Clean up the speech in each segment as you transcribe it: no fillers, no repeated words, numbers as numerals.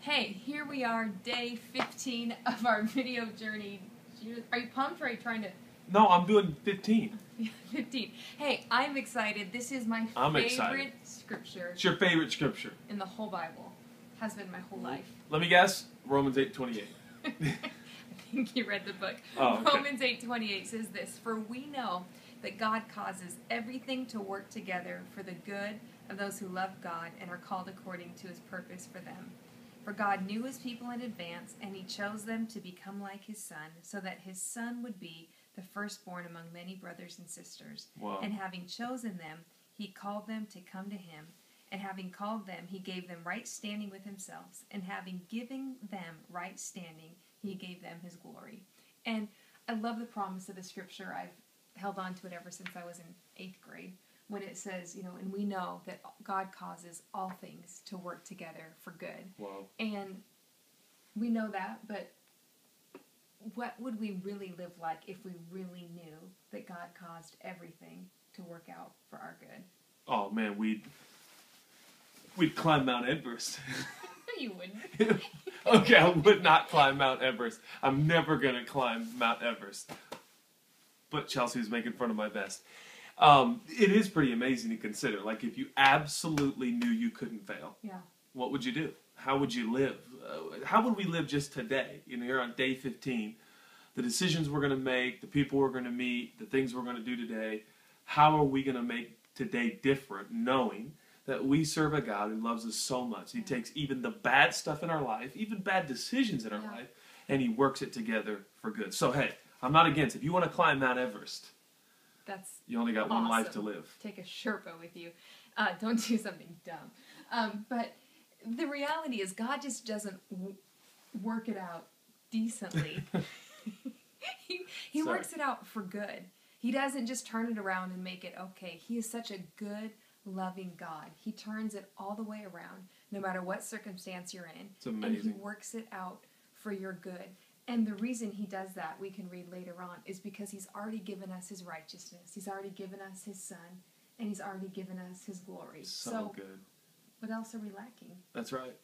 Hey, here we are, day 15 of our video journey. Are you pumped or are you trying to... No, I'm doing 15. 15. Hey, I'm excited. This is my favorite scripture. It's your favorite scripture? In the whole Bible. Has been my whole life. Let me guess. Romans 8:28. I think you read the book. Oh, okay. Romans 8:28 says this, "For we know that God causes everything to work together for the good of those who love God and are called according to his purpose for them. For God knew his people in advance, and he chose them to become like his Son, so that his Son would be the firstborn among many brothers and sisters. Wow. And having chosen them, he called them to come to him. And having called them, he gave them right standing with himself. And having given them right standing, he gave them his glory." And I love the promise of the scripture. I've held on to it ever since I was in 8th grade. When it says, and we know that God causes all things to work together for good. Wow. And we know that, but what would we really live like if we really knew that God caused everything to work out for our good? Oh man, we'd climb Mount Everest. No, you wouldn't. Okay, I would not climb Mount Everest. I'm never going to climb Mount Everest. But Chelsea was making fun of my vest. It is pretty amazing to consider. Like, if you absolutely knew you couldn't fail, yeah, what would you do? How would you live? How would we live just today? You're on day 15. The decisions we're going to make, the people we're going to meet, the things we're going to do today, how are we going to make today different, knowing that we serve a God who loves us so much? He takes even the bad stuff in our life, even bad decisions in our life, and he works it together for good. So, hey, I'm not against it. If you want to climb Mount Everest, you only got one life to live. Take a Sherpa with you. Don't do something dumb. But the reality is God just doesn't work it out decently. He works it out for good. He doesn't just turn it around and make it okay. He is such a good, loving God. He turns it all the way around, no matter what circumstance you're in. It's amazing. And he works it out for your good. And the reason he does that, we can read later on, is because he's already given us his righteousness. He's already given us his Son, and he's already given us his glory. So good. What else are we lacking? That's right.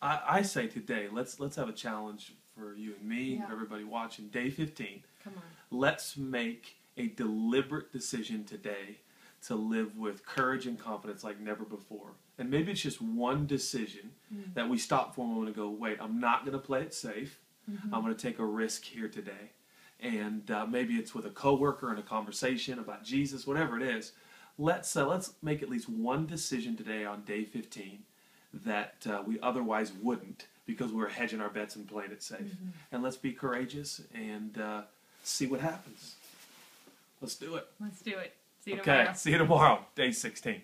I say today, let's have a challenge for you and me and everybody watching. Day 15. Come on. Let's make a deliberate decision today to live with courage and confidence like never before. And maybe it's just one decision that we stop for a moment and go, wait, I'm not going to play it safe. I'm going to take a risk here today. And maybe it's with a coworker in a conversation about Jesus, whatever it is. Let's make at least one decision today on day 15 that we otherwise wouldn't, because we're hedging our bets and playing it safe. And let's be courageous and see what happens. Let's do it. Let's do it. See you tomorrow. Okay, see you tomorrow, day 16.